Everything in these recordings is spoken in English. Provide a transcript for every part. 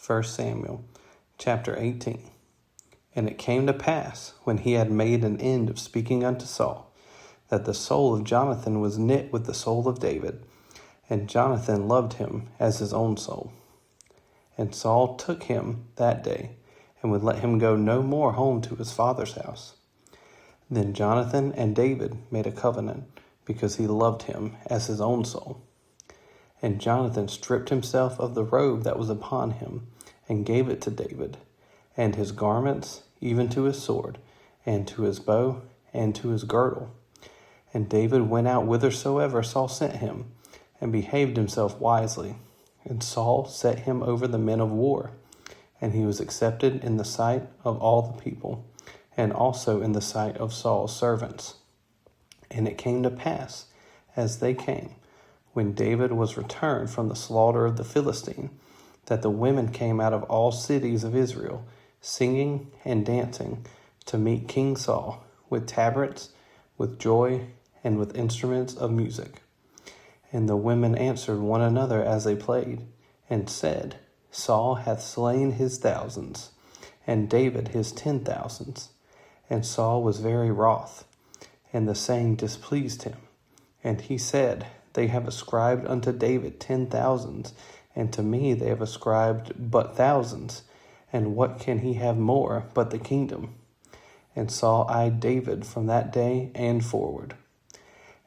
1 Samuel chapter 18. And it came to pass, when he had made an end of speaking unto Saul, that the soul of Jonathan was knit with the soul of David, and Jonathan loved him as his own soul. And Saul took him that day, and would let him go no more home to his father's house. Then Jonathan and David made a covenant, because he loved him as his own soul. And Jonathan stripped himself of the robe that was upon him, and gave it to David, and his garments, even to his sword, and to his bow, and to his girdle. And David went out whithersoever Saul sent him, and behaved himself wisely. And Saul set him over the men of war, and he was accepted in the sight of all the people, and also in the sight of Saul's servants. And it came to pass, as they came, when David was returned from the slaughter of the Philistine, that the women came out of all cities of Israel, singing and dancing, to meet King Saul, with tabrets, with joy, and with instruments of music. And the women answered one another as they played, and said, Saul hath slain his thousands, and David his 10,000s. And Saul was very wroth, and the saying displeased him. And he said, They have ascribed unto David 10,000s, and to me they have ascribed but thousands. And what can he have more but the kingdom? And Saul eyed David from that day and forward.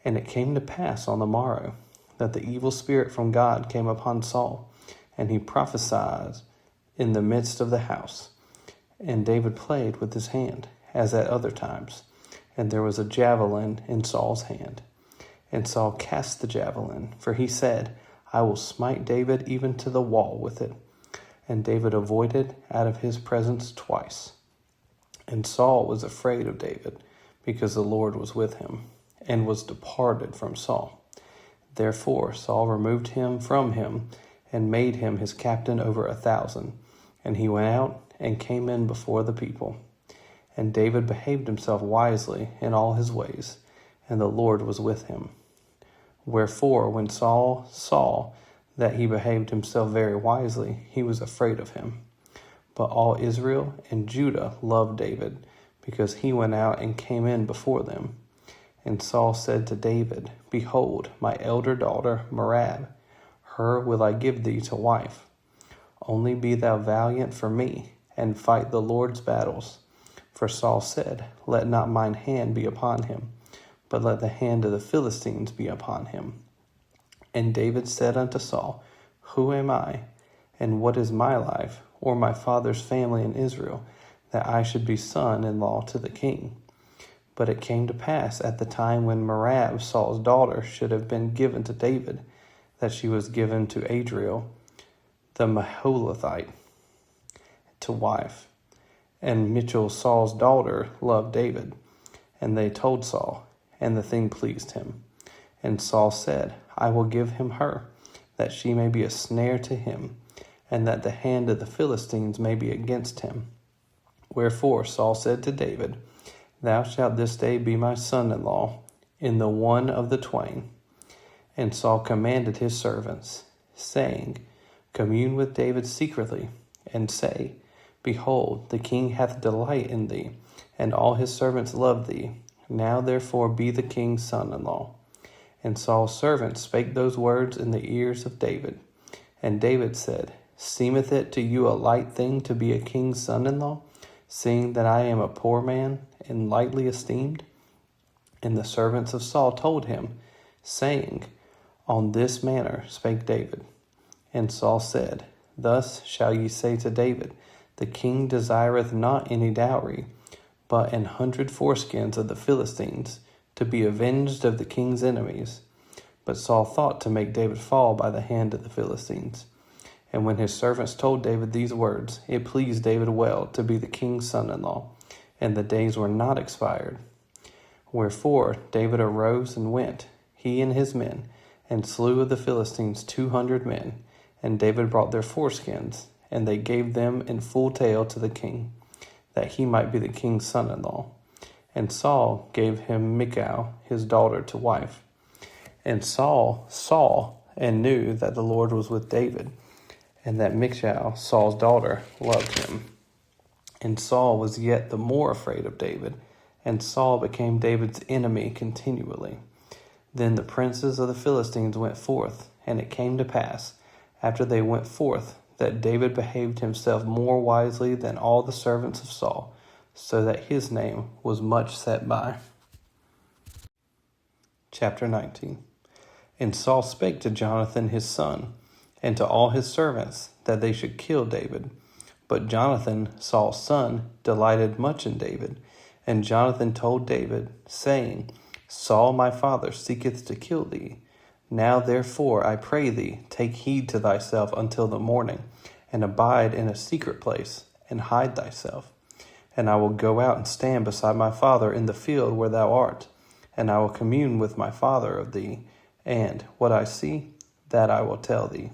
And it came to pass on the morrow, that the evil spirit from God came upon Saul, and he prophesied in the midst of the house. And David played with his hand, as at other times. And there was a javelin in Saul's hand. And Saul cast the javelin, for he said, I will smite David even to the wall with it. And David avoided out of his presence twice. And Saul was afraid of David, because the Lord was with him, and was departed from Saul. Therefore Saul removed him from him, and made him his captain over 1,000. And he went out and came in before the people. And David behaved himself wisely in all his ways, and the Lord was with him. Wherefore, when Saul saw that he behaved himself very wisely, he was afraid of him. But all Israel and Judah loved David, because he went out and came in before them. And Saul said to David, Behold, my elder daughter Merab, her will I give thee to wife. Only be thou valiant for me, and fight the Lord's battles. For Saul said, Let not mine hand be upon him, but let the hand of the Philistines be upon him. And David said unto Saul, Who am I, and what is my life, or my father's family in Israel, that I should be son-in-law to the king? But it came to pass at the time when Merab, Saul's daughter, should have been given to David, that she was given to Adriel, the Maholathite, to wife. And Michal, Saul's daughter, loved David. And they told Saul, and the thing pleased him. And Saul said, I will give him her, that she may be a snare to him, and that the hand of the Philistines may be against him. Wherefore Saul said to David, Thou shalt this day be my son-in-law in the one of the twain. And Saul commanded his servants, saying, Commune with David secretly, and say, Behold, the king hath delight in thee, and all his servants love thee. Now therefore be the king's son-in-law. And Saul's servants spake those words in the ears of David. And David said, Seemeth it to you a light thing to be a king's son-in-law, seeing that I am a poor man, and lightly esteemed? And the servants of Saul told him, saying, On this manner spake David. And Saul said, Thus shall ye say to David, The king desireth not any dowry, but 100 foreskins of the Philistines, to be avenged of the king's enemies. But Saul thought to make David fall by the hand of the Philistines. And when his servants told David these words, it pleased David well to be the king's son-in-law, and the days were not expired. Wherefore David arose and went, he and his men, and slew of the Philistines 200 men. And David brought their foreskins, and they gave them in full tale to the king, that he might be the king's son-in-law. And Saul gave him Michal, his daughter, to wife. And Saul saw and knew that the Lord was with David, and that Michal, Saul's daughter, loved him. And Saul was yet the more afraid of David, and Saul became David's enemy continually. Then the princes of the Philistines went forth, and it came to pass, after they went forth, that David behaved himself more wisely than all the servants of Saul, so that his name was much set by. Chapter 19. And Saul spake to Jonathan his son, and to all his servants, that they should kill David. But Jonathan, Saul's son, delighted much in David. And Jonathan told David, saying, Saul my father seeketh to kill thee. Now therefore, I pray thee, take heed to thyself until the morning, and abide in a secret place, and hide thyself. And I will go out and stand beside my father in the field where thou art, and I will commune with my father of thee, and what I see, that I will tell thee.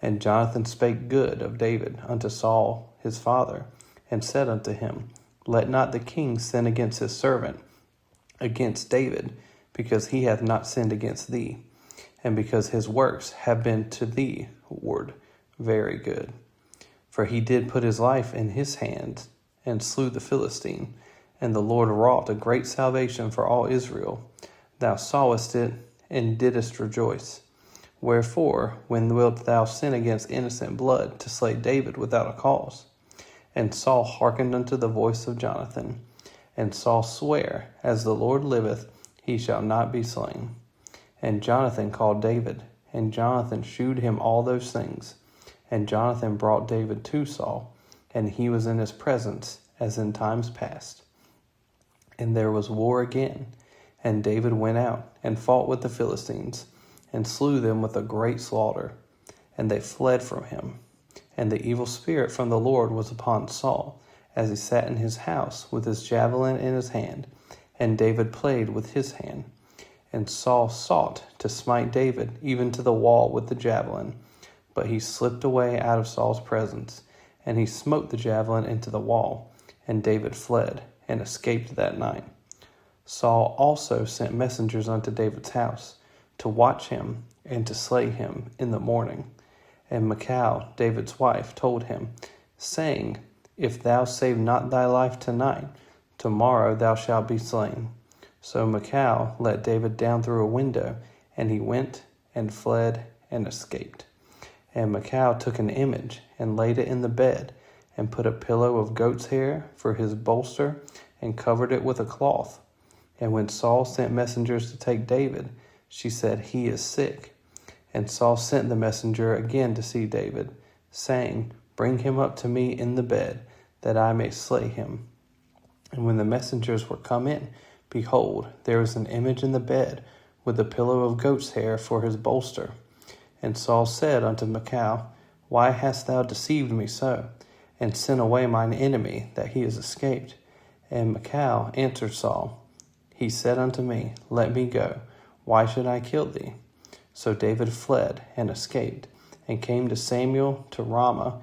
And Jonathan spake good of David unto Saul his father, and said unto him, Let not the king sin against his servant, against David, because he hath not sinned against thee, and because his works have been to thee ward very good. For he did put his life in his hand, and slew the Philistine, and the Lord wrought a great salvation for all Israel. Thou sawest it, and didst rejoice. Wherefore, when wilt thou sin against innocent blood, to slay David without a cause? And Saul hearkened unto the voice of Jonathan. And Saul sware, As the Lord liveth, he shall not be slain. And Jonathan called David, and Jonathan shewed him all those things. And Jonathan brought David to Saul, and he was in his presence, as in times past. And there was war again, and David went out, and fought with the Philistines, and slew them with a great slaughter. And they fled from him. And the evil spirit from the Lord was upon Saul, as he sat in his house with his javelin in his hand, and David played with his hand. And Saul sought to smite David even to the wall with the javelin, but he slipped away out of Saul's presence, and he smote the javelin into the wall, and David fled, and escaped that night. Saul also sent messengers unto David's house, to watch him, and to slay him in the morning. And Michal, David's wife, told him, saying, If thou save not thy life tonight, tomorrow thou shalt be slain. So Michal let David down through a window, and he went, and fled, and escaped. And Michal took an image, and laid it in the bed, and put a pillow of goat's hair for his bolster, and covered it with a cloth. And when Saul sent messengers to take David, she said, He is sick. And Saul sent the messenger again to see David, saying, Bring him up to me in the bed, that I may slay him. And when the messengers were come in, behold, there was an image in the bed, with a pillow of goat's hair for his bolster. And Saul said unto Michal, Why hast thou deceived me so, and sent away mine enemy, that he is escaped? And Michal answered Saul, He said unto me, Let me go. Why should I kill thee? So David fled and escaped, and came to Samuel to Ramah,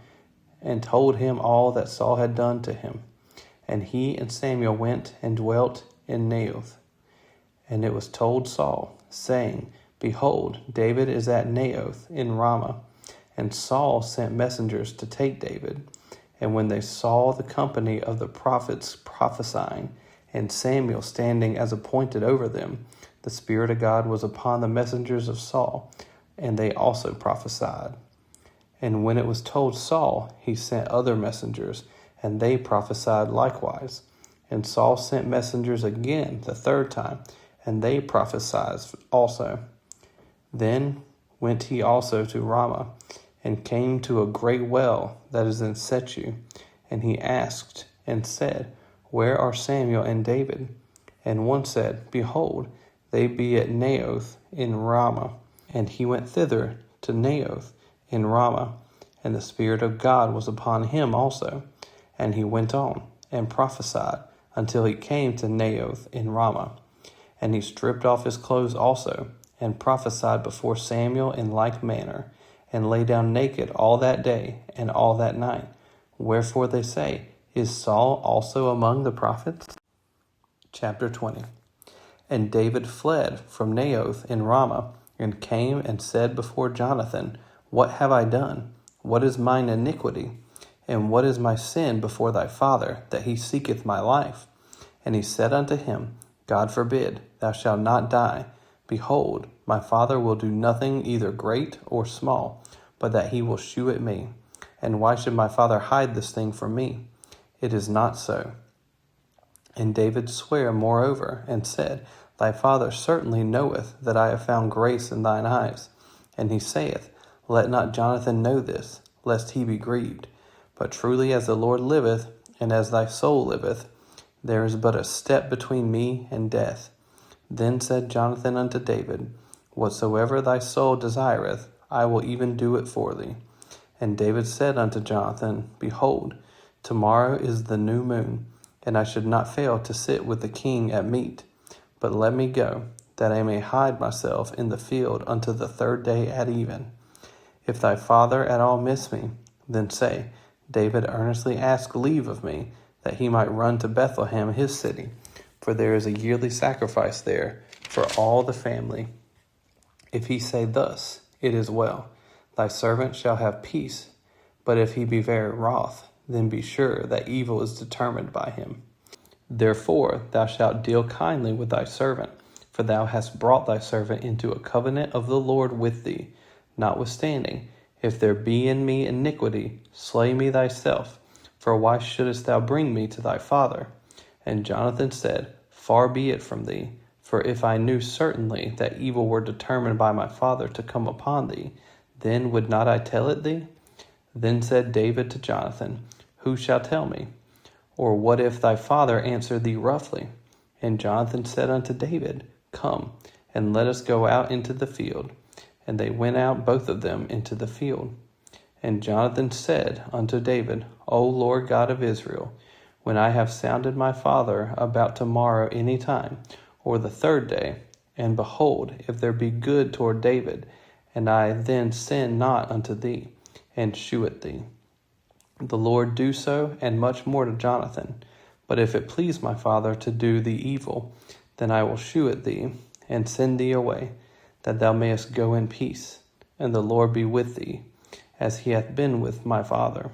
and told him all that Saul had done to him. And he and Samuel went and dwelt in Naioth. And it was told Saul, saying, Behold, David is at Naioth in Ramah. And Saul sent messengers to take David. And when they saw the company of the prophets prophesying, and Samuel standing as appointed over them, the Spirit of God was upon the messengers of Saul, and they also prophesied. And when it was told Saul, he sent other messengers, and they prophesied likewise. And Saul sent messengers again the third time, and they prophesied also. Then went he also to Ramah, and came to a great well that is in Sechu. And he asked and said, Where are Samuel and David? And one said, Behold, they be at Naioth in Ramah. And he went thither to Naioth in Ramah, and the Spirit of God was upon him also. And he went on, and prophesied, until he came to Naioth in Ramah. And he stripped off his clothes also, and prophesied before Samuel in like manner, and lay down naked all that day and all that night. Wherefore they say, Is Saul also among the prophets? Chapter 20. And David fled from Naioth in Ramah, and came and said before Jonathan, What have I done? What is mine iniquity? And what is my sin before thy father, that he seeketh my life? And he said unto him, God forbid, thou shalt not die. Behold, my father will do nothing either great or small, but that he will shew it me. And why should my father hide this thing from me? It is not so. And David sware moreover, and said, Thy father certainly knoweth that I have found grace in thine eyes. And he saith, Let not Jonathan know this, lest he be grieved. But truly as the Lord liveth, and as thy soul liveth, there is but a step between me and death. Then said Jonathan unto David, Whatsoever thy soul desireth, I will even do it for thee. And David said unto Jonathan, Behold, tomorrow is the new moon, and I should not fail to sit with the king at meat. But let me go, that I may hide myself in the field unto the third day at even. If thy father at all miss me, then say, David earnestly asked leave of me, that he might run to Bethlehem his city, for there is a yearly sacrifice there for all the family. If he say thus, It is well, thy servant shall have peace. But if he be very wroth, then be sure that evil is determined by him. Therefore thou shalt deal kindly with thy servant, for thou hast brought thy servant into a covenant of the Lord with thee. Notwithstanding, if there be in me iniquity, slay me thyself, for why shouldest thou bring me to thy father? And Jonathan said, Far be it from thee, for if I knew certainly that evil were determined by my father to come upon thee, then would not I tell it thee? Then said David to Jonathan, Who shall tell me? Or what if thy father answer thee roughly? And Jonathan said unto David, Come, and let us go out into the field. And they went out both of them into the field. And Jonathan said unto David, O Lord God of Israel, when I have sounded my father about tomorrow any time, or the third day, and behold, if there be good toward David, and I then sin not unto thee, and shew it thee. The Lord do so, and much more to Jonathan. But if it please my father to do thee evil, then I will shew it thee, and send thee away, that thou mayest go in peace, and the Lord be with thee, as he hath been with my father.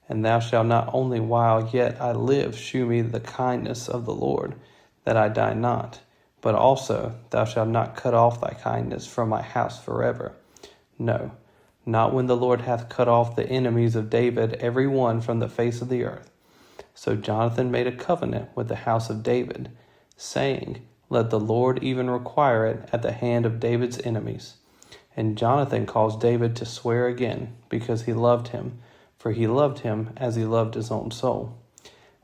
And thou shalt not only while yet I live shew me the kindness of the Lord, that I die not, but also thou shalt not cut off thy kindness from my house forever. No, not when the Lord hath cut off the enemies of David every one from the face of the earth. So Jonathan made a covenant with the house of David, saying, Let the Lord even require it at the hand of David's enemies. And Jonathan caused David to swear again, because he loved him, for he loved him as he loved his own soul.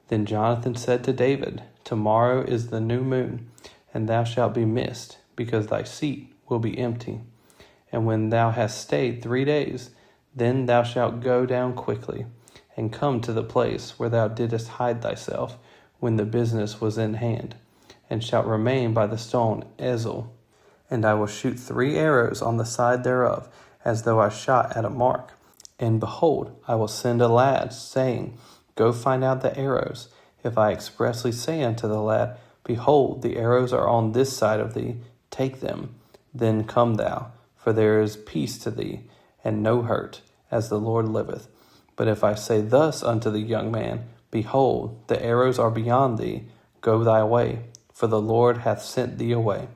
Then Jonathan said to David, Tomorrow is the new moon, and thou shalt be missed, because thy seat will be empty. And when thou hast stayed 3 days, then thou shalt go down quickly, and come to the place where thou didst hide thyself when the business was in hand, and shalt remain by the stone Ezel. And I will shoot 3 arrows on the side thereof, as though I shot at a mark. And behold, I will send a lad, saying, Go find out the arrows. If I expressly say unto the lad, Behold, the arrows are on this side of thee, take them. Then come thou, for there is peace to thee, and no hurt, as the Lord liveth. But if I say thus unto the young man, Behold, the arrows are beyond thee, go thy way, for the Lord hath sent thee away.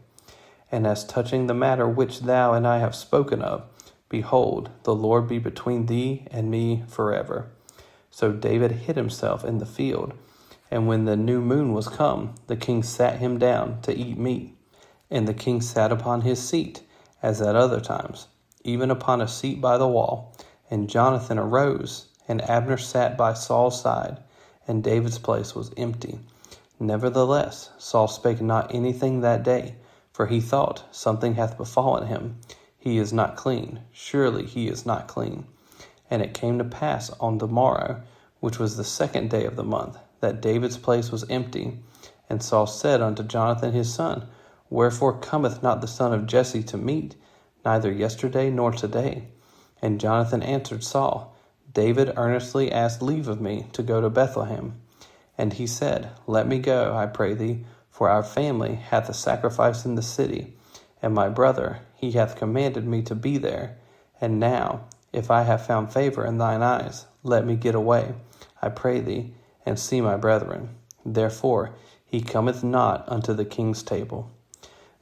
And as touching the matter which thou and I have spoken of, behold, the Lord be between thee and me forever. So David hid himself in the field. And when the new moon was come, the king sat him down to eat meat. And the king sat upon his seat, as at other times, even upon a seat by the wall. And Jonathan arose, and Abner sat by Saul's side, and David's place was empty. Nevertheless, Saul spake not anything that day, for he thought, Something hath befallen him. He is not clean. Surely he is not clean. And it came to pass on the morrow, which was the 2nd day of the month, that David's place was empty. And Saul said unto Jonathan his son, Wherefore cometh not the son of Jesse to meat, neither yesterday nor today? And Jonathan answered Saul, David earnestly asked leave of me to go to Bethlehem. And he said, Let me go, I pray thee, for our family hath a sacrifice in the city, and my brother, he hath commanded me to be there. And now, If I have found favor in thine eyes, let me get away, I pray thee, and see my brethren. Therefore he cometh not unto the king's table.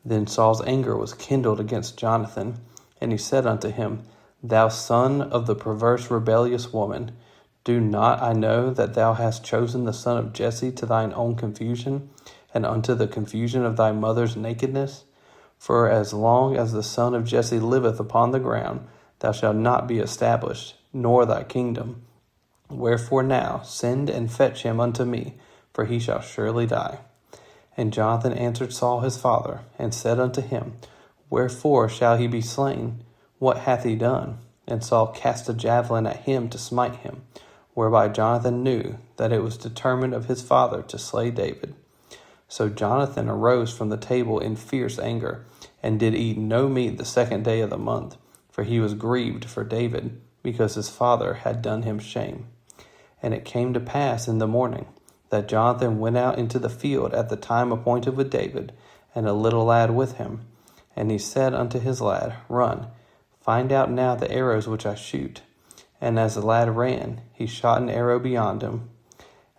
Then Saul's anger was kindled against Jonathan, and he said unto him, Thou son of the perverse rebellious woman, do not I know that thou hast chosen the son of Jesse to thine own confusion, and unto the confusion of thy mother's nakedness? For as long as the son of Jesse liveth upon the ground, thou shalt not be established, nor thy kingdom. Wherefore now send and fetch him unto me, for he shall surely die. And Jonathan answered Saul his father, and said unto him, Wherefore shall he be slain? What hath he done? And Saul cast a javelin at him to smite him, whereby Jonathan knew that it was determined of his father to slay David. So Jonathan arose from the table in fierce anger, and did eat no meat the 2nd day of the month, for he was grieved for David, because his father had done him shame. And it came to pass in the morning, that Jonathan went out into the field at the time appointed with David, and a little lad with him. And he said unto his lad, Run, find out now the arrows which I shoot. And as the lad ran, he shot an arrow beyond him.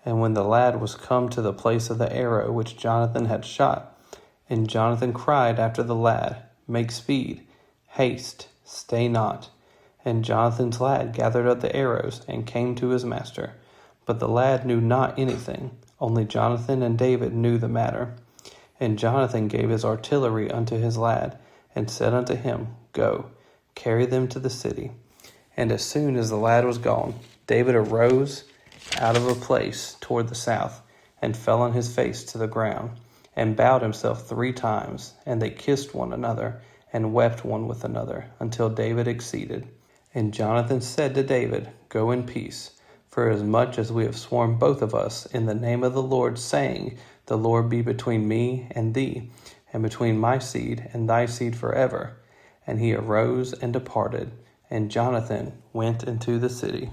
And when the lad was come to the place of the arrow which Jonathan had shot, and Jonathan cried after the lad, Make speed, haste, stay not. And Jonathan's lad gathered up the arrows, and came to his master. But the lad knew not anything, only Jonathan and David knew the matter. And Jonathan gave his artillery unto his lad, and said unto him, Go, carry them to the city. And as soon as the lad was gone, David arose out of a place toward the south, and fell on his face to the ground, and bowed himself 3 times, and they kissed one another, and wept one with another, until David exceeded. And Jonathan said to David, Go in peace, for as much as we have sworn both of us in the name of the Lord, saying, The Lord be between me and thee, and between my seed and thy seed forever. And he arose and departed, and Jonathan went into the city.